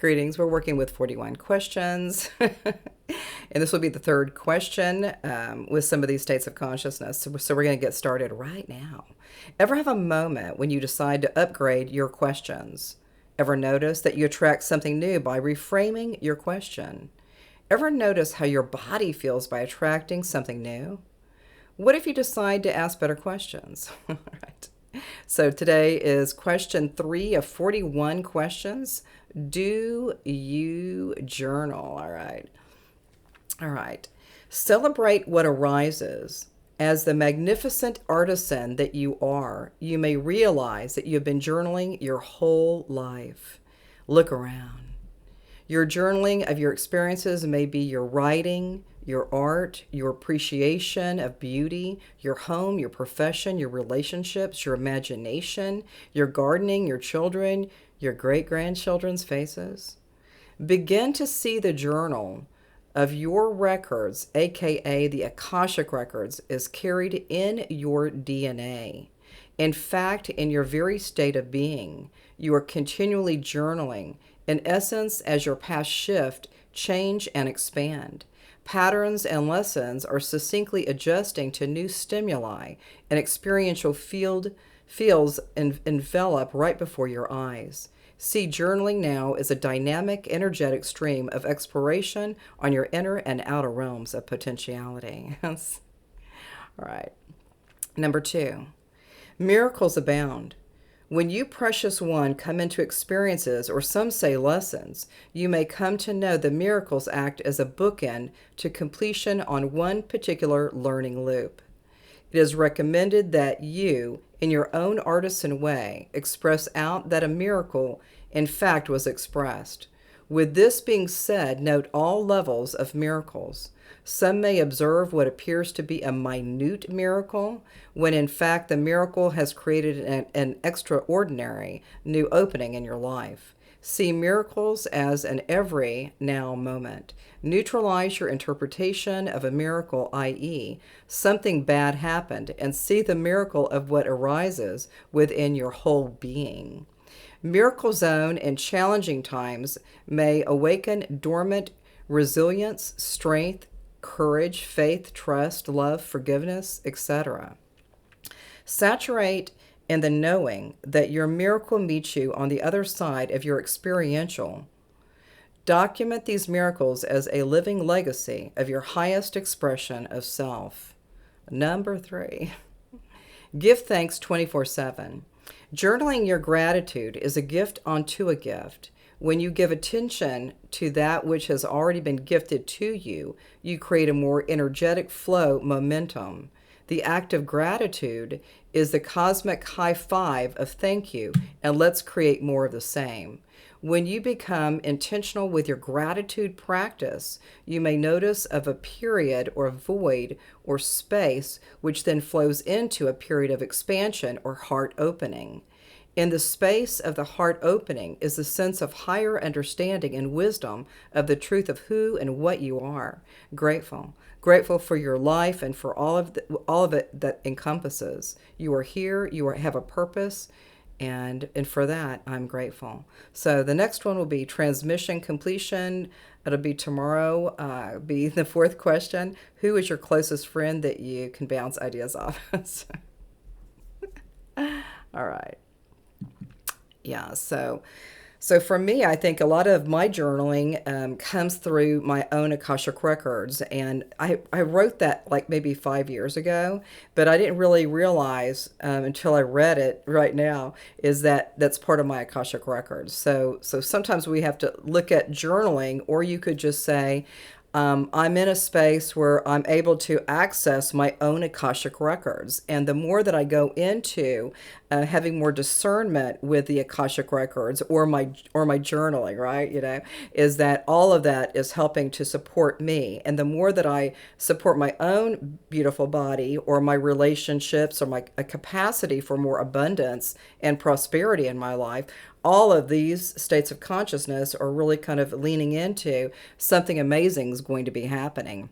Greetings. We're working with 41 questions. And this will be the third question with some of these states of consciousness. So we're going to get started right now. Ever have a moment when you decide to upgrade your questions? Ever notice that you attract something new by reframing your question? Ever notice how your body feels by attracting something new? What if you decide to ask better questions? All right. So today is question 3 of 41 questions. Do you journal? All right. All right. Celebrate what arises. As the magnificent artisan that you are, you may realize that you have been journaling your whole life. Look around. Your journaling of your experiences may be your writing, your art, your appreciation of beauty, your home, your profession, your relationships, your imagination, your gardening, your children, your great-grandchildren's faces. Begin to see the journal of your records, aka the Akashic Records, is carried in your DNA. In fact, in your very state of being, you are continually journaling, in essence, as your past shift, change, and expand. Patterns and lessons are succinctly adjusting to new stimuli, and experiential fields envelop right before your eyes. See journaling now as a dynamic, energetic stream of exploration on your inner and outer realms of potentiality. All right. Number 2, miracles abound. When you, precious one, come into experiences, or some say lessons, you may come to know the miracles act as a bookend to completion on one particular learning loop. It is recommended that you, in your own artisan way, express out that a miracle, in fact, was expressed. With this being said, note all levels of miracles. Some may observe what appears to be a minute miracle, when in fact the miracle has created an extraordinary new opening in your life. See miracles as an every now moment. Neutralize your interpretation of a miracle, i.e., something bad happened, and see the miracle of what arises within your whole being. Miracle zone in challenging times may awaken dormant resilience, strength, courage, faith, trust, love, forgiveness, etc. Saturate in the knowing that your miracle meets you on the other side of your experiential. Document these miracles as a living legacy of your highest expression of self. Number 3, give thanks 24/7. Journaling your gratitude is a gift unto a gift. When you give attention to that which has already been gifted to you, you create a more energetic flow momentum. The act of gratitude is the cosmic high five of thank you, and let's create more of the same. When you become intentional with your gratitude practice, you may notice of a period or void or space, which then flows into a period of expansion or heart opening. In the space of the heart opening is the sense of higher understanding and wisdom of the truth of who and what you are. Grateful for your life and for all of it that encompasses. You are here, have a purpose, and for that I'm grateful. So the next one will be transmission completion. It'll be tomorrow. Be the 4th question. Who is your closest friend that you can bounce ideas off? All right. Yeah, so for me, I think a lot of my journaling comes through my own Akashic Records. And I wrote that like maybe 5 years ago, but I didn't really realize until I read it right now is that that's part of my Akashic Records. So sometimes we have to look at journaling, or you could just say, I'm in a space where I'm able to access my own Akashic Records. And the more that I go into having more discernment with the Akashic Records or my journaling, right, is that all of that is helping to support me. And the more that I support my own beautiful body or my relationships or my capacity for more abundance and prosperity in my life, all of these states of consciousness are really kind of leaning into something amazing is going to be happening.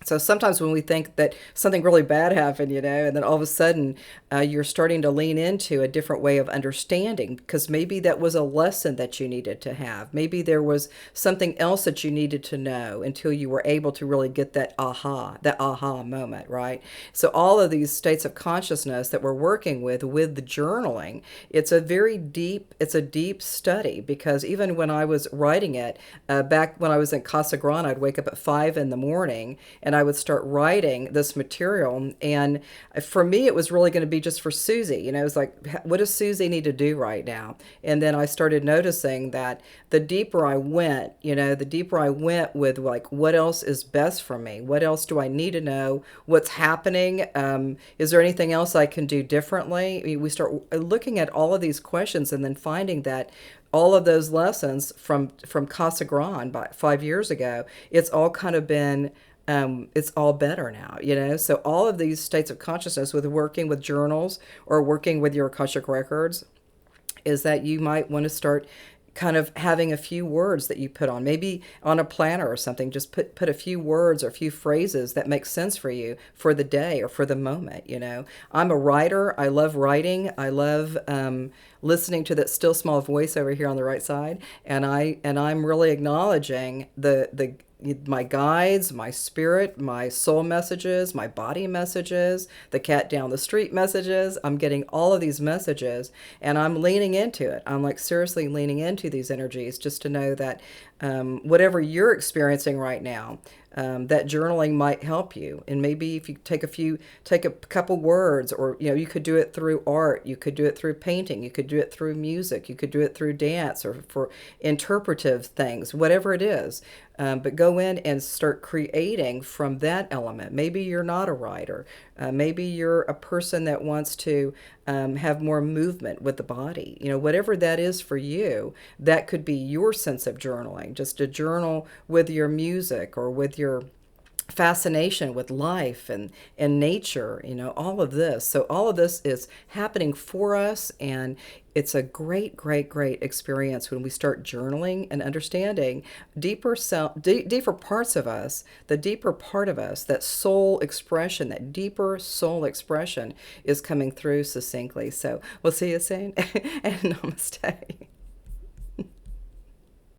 So sometimes when we think that something really bad happened, and then all of a sudden you're starting to lean into a different way of understanding because maybe that was a lesson that you needed to have. Maybe there was something else that you needed to know until you were able to really get that aha moment, right? So all of these states of consciousness that we're working with the journaling, it's a deep study because even when I was writing it, back when I was in Casa Grande, I'd wake up at 5 in the morning and I would start writing this material. And for me, it was really going to be just for Susie. It was like, what does Susie need to do right now? And then I started noticing that the deeper I went, the deeper I went with like, what else is best for me? What else do I need to know? What's happening? Is there anything else I can do differently? We start looking at all of these questions and then finding that all of those lessons from Casa Grande 5 years ago, it's all kind of been it's all better now, So all of these states of consciousness with working with journals or working with your Akashic Records is that you might want to start kind of having a few words that you put on, maybe on a planner or something. Just put a few words or a few phrases that make sense for you for the day or for the moment. I'm a writer. I love writing. I love listening to that still small voice over here on the right side, and I'm really acknowledging the my guides, my spirit, my soul messages, my body messages, the cat down the street messages. I'm getting all of these messages and I'm leaning into it. I'm like seriously leaning into these energies just to know that whatever you're experiencing right now, that journaling might help you. And maybe if you take a couple words, or you could do it through art, you could do it through painting, you could do it through music, you could do it through dance or for interpretive things, whatever it is. But go in and start creating from that element. Maybe you're not a writer. Maybe you're a person that wants to have more movement with the body. Whatever that is for you, that could be your sense of journaling. Just a journal with your music or with your fascination with life and nature, all of this. So all of this is happening for us, and it's a great, great, great experience when we start journaling and understanding deeper parts of us, the deeper part of us, that soul expression, that deeper soul expression is coming through succinctly. So we'll see you soon, and namaste.